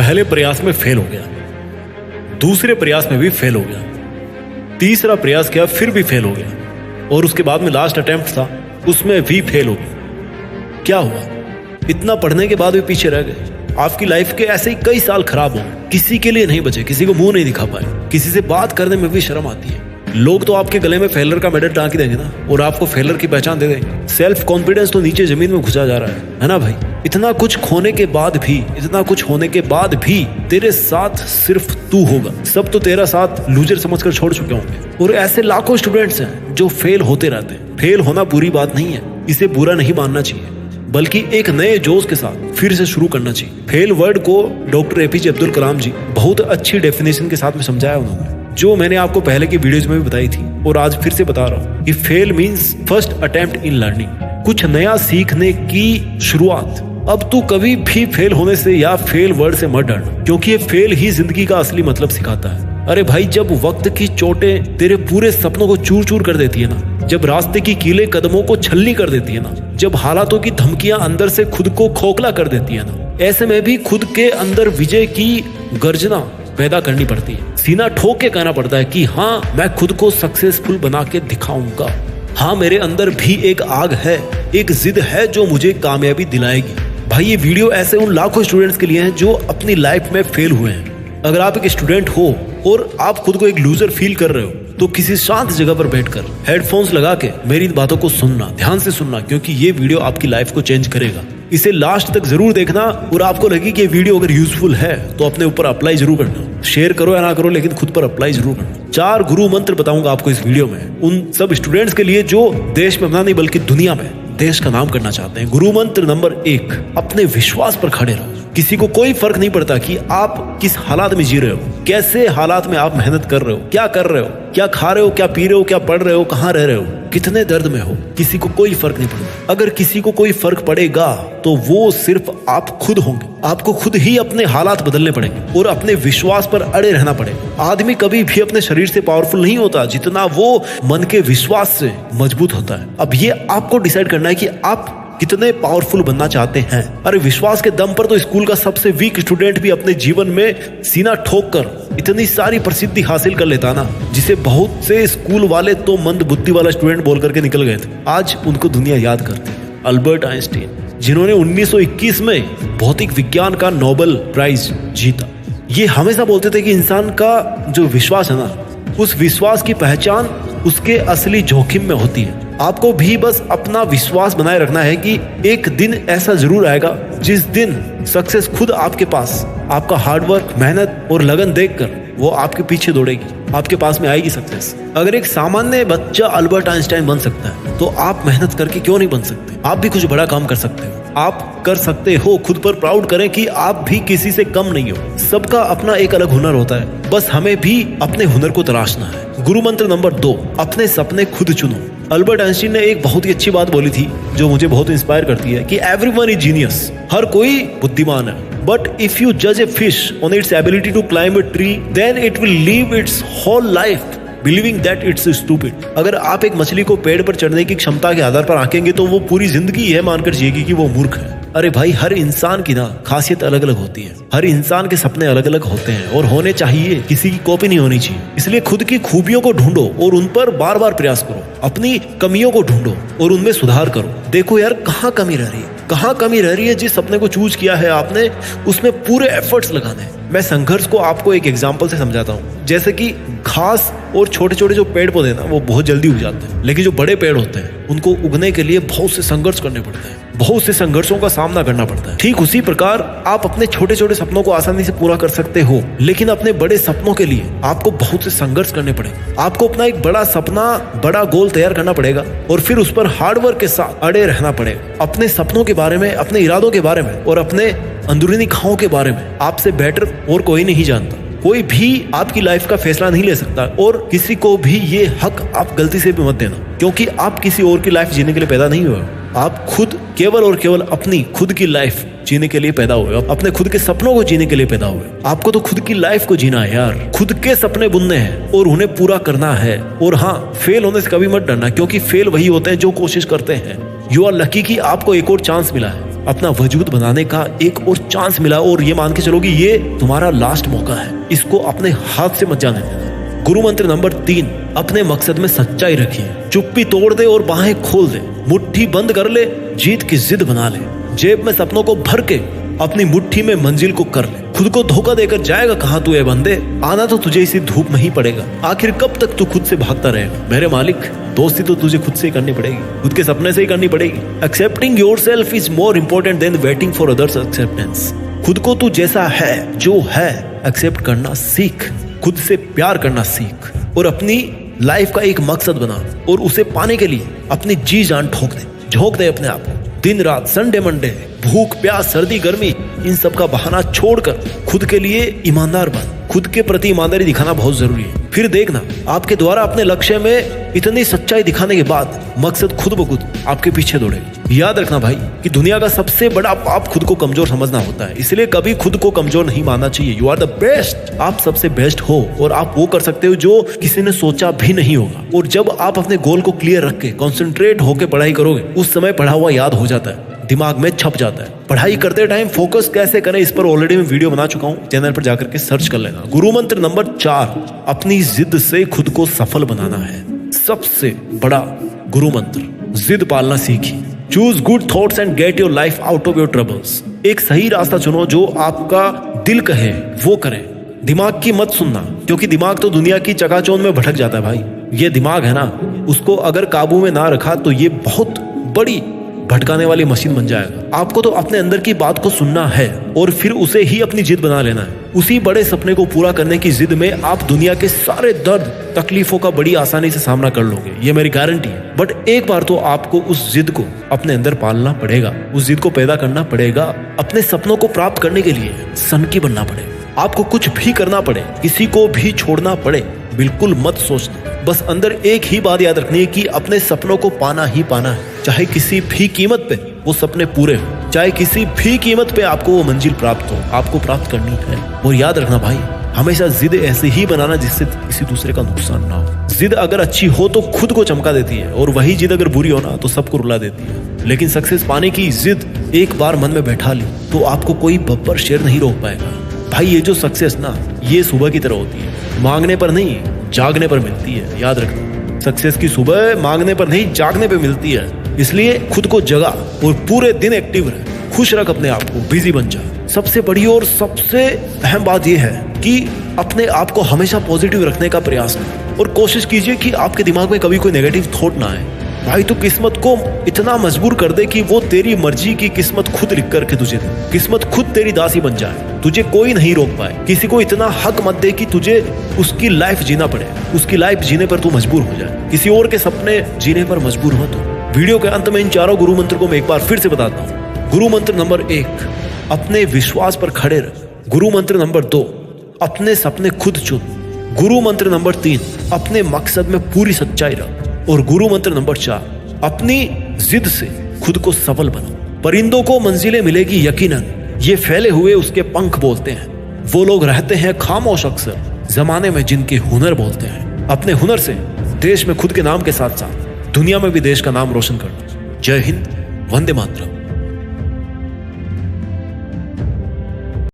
पहले प्रयास में फेल हो गया, दूसरे प्रयास में भी फेल हो गया, तीसरा प्रयास किया फिर भी फेल हो गया, और उसके बाद में लास्ट अटेम्प्ट था उसमें भी फेल हो गया। क्या हुआ? इतना पढ़ने के बाद भी पीछे रह गए। आपकी लाइफ के ऐसे ही कई साल खराब हो, किसी के लिए नहीं बचे, किसी को मुंह नहीं दिखा पाए, किसी से बात करने में भी शर्म आती है। लोग तो आपके गले में फेलर का मेडल टांग देंगे ना, और आपको फेलर की पहचान दे देंगे। सेल्फ कॉन्फिडेंस तो नीचे जमीन में घुसा जा रहा है ना भाई? इतना कुछ खोने के बाद भी, इतना कुछ होने के बाद भी तेरे साथ सिर्फ तू होगा। सब तो तेरा साथ लूजर समझकर छोड़ चुके होंगे। और ऐसे लाखों स्टूडेंट्स हैं जो फेल होते रहते हैं। फेल होना बुरी बात नहीं है, इसे बुरा नहीं मानना चाहिए, बल्कि एक नए जोश के साथ फिर से शुरू करना चाहिए। फेल वर्ड को डॉक्टर APJ अब्दुल कलाम जी बहुत अच्छी डेफिनेशन के साथ में समझाया उन्होंने, जो मैंने आपको पहले की वीडियोज में भी बताई थी और आज फिर से बता रहा हूँ कि fail means first attempt in learning, कुछ नया सीखने की शुरुआत। अब तू कभी भी फेल होने से या फेल वर्ड से मत डरना, क्योंकि ये फेल ही जिंदगी का असली मतलब सिखाता है। अरे भाई, जब वक्त की चोटें तेरे पूरे सपनों को चूर चूर कर देती है ना, जब रास्ते की कीलें कदमों को छलनी कर देती है ना, जब हालातों की धमकियां अंदर से खुद को खोखला कर देती है ना, ऐसे में भी खुद के अंदर विजय की गर्जना पैदा करनी पड़ती है। सीना ठोक के कहना पड़ता है कि हाँ, मैं खुद को सक्सेसफुल बना के दिखाऊंगा। हाँ, मेरे अंदर भी एक आग है, एक जिद है जो मुझे कामयाबी दिलाएगी। भाई, ये वीडियो ऐसे उन लाखों स्टूडेंट्स के लिए हैं जो अपनी लाइफ में फेल हुए हैं। अगर आप एक स्टूडेंट हो और आप खुद को एक लूजर फील कर रहे हो, तो किसी शांत जगह पर बैठकर हेडफोन्स लगा के मेरी बातों को सुनना, ध्यान से सुनना, क्योंकि ये वीडियो आपकी लाइफ को चेंज करेगा। इसे लास्ट तक जरूर देखना, और आपको लगे कि ये वीडियो अगर यूजफुल है तो अपने ऊपर अप्लाई जरूर करना। शेयर करो या ना करो, लेकिन खुद पर अप्लाई जरूर करना। 4 गुरु मंत्र बताऊंगा आपको इस वीडियो में, उन सब स्टूडेंट्स के लिए जो देश में अपना नहीं बल्कि दुनिया में देश का नाम करना चाहते हैं। गुरु मंत्र नंबर 1, अपने विश्वास पर खड़े रहो। किसी को कोई फर्क नहीं पड़ता कि आप किस हालात में जी रहे हो, कैसे हालात में आप मेहनत कर रहे हो, क्या कर रहे हो, क्या खा रहे हो, क्या पी रहे हो, क्या पढ़ रहे हो, कहाँ रह रहे हो, कितने दर्द में हो, किसी को कोई फर्क नहीं पड़ता। अगर किसी को कोई फर्क पड़ेगा तो वो सिर्फ आप खुद होंगे। आपको खुद ही अपने हालात बदलने पड़ेंगे और अपने विश्वास पर अड़े रहना पड़ेगा। आदमी कभी भी अपने शरीर से पावरफुल नहीं होता जितना वो मन के विश्वास से मजबूत होता है। अब ये आपको डिसाइड करना है कि आप कितने पावरफुल बनना चाहते हैं। अरे, विश्वास के दम पर तो स्कूल का सबसे वीक स्टूडेंट भी अपने जीवन में सीना ठोक कर इतनी सारी प्रसिद्धि हासिल कर लेता ना, जिसे बहुत से स्कूल वाले तो मंद बुद्धि वाला स्टूडेंट बोल करके निकल गए थे। आज उनको दुनिया याद करती है। अल्बर्ट आइंस्टीन, जिन्होंने 1921 में भौतिक विज्ञान का नोबेल प्राइज जीता, ये हमेशा बोलते थे कि इंसान का जो विश्वास है ना, उस विश्वास की पहचान उसके असली जोखिम में होती है। आपको भी बस अपना विश्वास बनाए रखना है कि एक दिन ऐसा जरूर आएगा जिस दिन सक्सेस खुद आपके पास, आपका हार्डवर्क, मेहनत और लगन देखकर वो आपके पीछे दौड़ेगी, आपके पास में आएगी सक्सेस। अगर एक सामान्य बच्चा अल्बर्ट आइंस्टाइन बन सकता है, तो आप मेहनत करके क्यों नहीं बन सकते? आप भी कुछ बड़ा काम कर सकते हो, आप कर सकते हो। खुद पर प्राउड करें कि आप भी किसी से कम नहीं हो। सबका अपना एक अलग हुनर होता है, बस हमें भी अपने हुनर को तलाशना है। गुरु मंत्र नंबर 2, अपने सपने खुद चुनो। अल्बर्ट आइंस्टीन ने एक बहुत ही अच्छी बात बोली थी जो मुझे बहुत इंस्पायर करती है कि एवरीवन इज जीनियस, हर कोई बुद्धिमान है, बट इफ यू जज a fish on its ability to climb a tree, then it will live its whole life believing that it's stupid. अगर आप एक मछली को पेड़ पर चढ़ने की क्षमता के आधार पर आंकेंगे तो वो पूरी जिंदगी यह मानकर जिएगी कि वो मूर्ख है। अरे भाई, हर इंसान की ना खासियत अलग अलग होती है, हर इंसान के सपने अलग अलग होते हैं और होने चाहिए, किसी की कॉपी नहीं होनी चाहिए। इसलिए खुद की खूबियों को ढूंढो और उन पर बार बार प्रयास करो। अपनी कमियों को ढूंढो और उनमें सुधार करो। देखो यार, कहाँ कमी रह रही है, कहाँ कमी रह रही है। जिस सपने को चूज किया है आपने, उसमें पूरे एफर्ट्स लगाने हैं। मैं संघर्ष को आपको एक एग्जांपल से समझाता हूँ। जैसे कि घास और छोटे छोटे जो पेड़ पौधे ना, वो बहुत जल्दी उग जाते हैं, लेकिन जो बड़े पेड़ होते हैं उनको उगने के लिए बहुत से संघर्ष करने पड़ते हैं, बहुत से संघर्षों का सामना करना पड़ता है। ठीक उसी प्रकार आप अपने छोटे छोटे सपनों को आसानी से पूरा कर सकते हो, लेकिन अपने बड़े सपनों के लिए आपको बहुत से संघर्ष करने पड़ेंगे। आपको अपना एक बड़ा सपना, बड़ा गोल तैयार करना पड़ेगा और फिर उस पर हार्डवर्क के साथ अड़े रहना पड़ेगा। अपने सपनों के बारे में, अपने इरादों के बारे में और अपने अंदरूनी खाओं के बारे में आपसे बेटर और कोई नहीं जानता। कोई भी आपकी लाइफ का फैसला नहीं ले सकता और किसी को भी ये हक आप गलती से भी मत देना, क्योंकि आप किसी और की लाइफ जीने के लिए पैदा नहीं हुए। आप खुद केवल और केवल अपनी खुद की लाइफ जीने के लिए पैदा हुए, अपने खुद के सपनों को जीने के लिए पैदा हुए। आपको तो खुद की लाइफ को जीना है यार, खुद के सपने बुनने हैं और उन्हें पूरा करना है। और हाँ, फेल होने से कभी मत डरना, क्योंकि फेल वही होते हैं जो कोशिश करते हैं। यू आर लकी कि आपको एक और चांस मिला है। अपना वजूद बनाने का एक और चांस मिला और ये मान के चलो कि ये तुम्हारा लास्ट मौका है, इसको अपने हाथ से मत जाने देना। गुरु मंत्र नंबर 3, अपने मकसद में सच्चाई रखिए। चुप्पी तोड़ दे और बाहें खोल दे, मुट्ठी बंद कर ले, जीत की जिद बना ले, जेब में सपनों को भर के अपनी मुट्ठी में मंजिल को कर ले। खुद को धोखा देकर जाएगा कहां तू ए बंदे, आना तो तुझे इसी धूप में ही पड़ेगा। आखिर कब तक तू खुद से भागता रहेगा मेरे मालिक, दोस्ती तो तुझे खुद से ही करनी पड़ेगी, खुद के सपने से ही करनी पड़ेगी। Accepting yourself is more important then waiting for others acceptance. खुद को तू जैसा है, जो है, एक्सेप्ट करना सीख, खुद से प्यार करना सीख और अपनी लाइफ का एक मकसद बना और उसे पाने के लिए अपनी जी जान झोंक दे अपने आप को। दिन रात, संडे मंडे, भूख प्यास, सर्दी गर्मी, इन सब का बहाना छोड़कर खुद के लिए ईमानदार बन। खुद के प्रति ईमानदारी दिखाना बहुत जरूरी है। फिर देखना आपके द्वारा अपने लक्ष्य में इतनी सच्चाई दिखाने के बाद मकसद खुद ब खुद आपके पीछे दौड़ेगा। याद रखना भाई कि दुनिया का सबसे बड़ा पाप खुद को कमजोर समझना होता है, इसलिए कभी खुद को कमजोर नहीं मानना चाहिए। यू आर द बेस्ट, आप सबसे बेस्ट हो और आप वो कर सकते हो जो किसी ने सोचा भी नहीं होगा। और जब आप अपने गोल को क्लियर रख के कॉन्सेंट्रेट होकर पढ़ाई करोगे, उस समय पढ़ा हुआ याद हो जाता है, दिमाग में छप जाता है। पढ़ाई करते टाइम फोकस कैसे करें, इस पर ऑलरेडी मैं वीडियो बना चुका हूँ, चैनल पर जाकर के सर्च कर लेना। गुरु मंत्र नंबर 4, अपनी जिद से खुद को सफल बनाना है। सबसे बड़ा गुरु मंत्र, जिद पालना सीखिए। Choose good thoughts and get your life out of your troubles. एक सही रास्ता चुनो, जो आपका दिल कहे वो करें। दिमाग की मत सुनना, क्योंकि दिमाग तो दुनिया की चकाचौंध में भटक जाता है भाई। ये दिमाग है ना, उसको अगर काबू में ना रखा तो ये बहुत बड़ी भटकाने वाली मशीन बन जाएगा। आपको तो अपने अंदर की बात को सुनना है और फिर उसे ही अपनी जिद बना लेना है। उसी बड़े सपने को पूरा करने की जिद में आप दुनिया के सारे दर्द तकलीफों का बड़ी आसानी से सामना कर लोगे, ये मेरी गारंटी है। बट एक बार तो आपको उस जिद को अपने अंदर पालना पड़ेगा, उस जिद को पैदा करना पड़ेगा। अपने सपनों को प्राप्त करने के लिए सनकी बनना पड़ेगा। आपको कुछ भी करना पड़े, किसी को भी छोड़ना पड़े, बिल्कुल मत सोचना। बस अंदर एक ही बात याद रखनी है कि अपने सपनों को पाना ही पाना है, चाहे किसी भी कीमत पे वो सपने पूरे हो, चाहे किसी भी कीमत पे आपको वो मंजिल प्राप्त हो, आपको प्राप्त करनी है। और याद रखना भाई, हमेशा जिद ऐसे ही बनाना जिससे किसी दूसरे का नुकसान ना हो। जिद अगर अच्छी हो तो खुद को चमका देती है, और वही जिद अगर बुरी हो ना तो सबको रुला देती है। लेकिन सक्सेस पाने की जिद एक बार मन में बैठा ली तो आपको कोई बब्बर शेर नहीं रोक पाएगा भाई। ये जो सक्सेस ना, ये सुबह की तरह होती है, मांगने पर नहीं जागने पर मिलती है। याद रखना, सक्सेस की सुबह मांगने पर नहीं जागने पर मिलती है। इसलिए खुद को जगा और पूरे दिन एक्टिव रहे, खुश रख अपने आप को, बिजी बन जा। सबसे बड़ी और सबसे अहम बात यह है कि अपने आप को हमेशा पॉजिटिव रखने का प्रयास करें और कोशिश कीजिए कि आपके दिमाग में कभी कोई नेगेटिव थॉट ना आए। भाई तू किस्मत को इतना मजबूर कर दे कि वो तेरी मर्जी की किस्मत खुद लिख करके तुझे दे, किस्मत खुद तेरी दासी बन जाए, तुझे कोई नहीं रोक पाए। किसी को इतना हक मत दे कि तुझे उसकी लाइफ जीना पड़े, उसकी लाइफ जीने पर तू मजबूर हो जाए, किसी और के सपने जीने पर मजबूर मत हो। वीडियो के अंत में इन चारों गुरु मंत्र को मैं एक बार फिर से बताता हूँ। गुरु मंत्र नंबर 1, अपने विश्वास पर खड़े रह। गुरु मंत्र नंबर 2, अपने सपने खुद चुन। गुरु मंत्र नंबर 3, अपने मकसद में पूरी सच्चाई रख। और गुरु मंत्र नंबर 4, अपनी जिद से खुद को सफल बनाओ। परिंदों को मंजिलें मिलेगी यकीनन, ये फैले हुए उसके पंख बोलते हैं। वो लोग रहते हैं खामोश अक्सर, जमाने में जिनके हुनर बोलते हैं। अपने हुनर से देश में खुद के नाम के साथ साथ दुनिया में भी देश का नाम रोशन करना। जय हिंद, वंदे मातरम।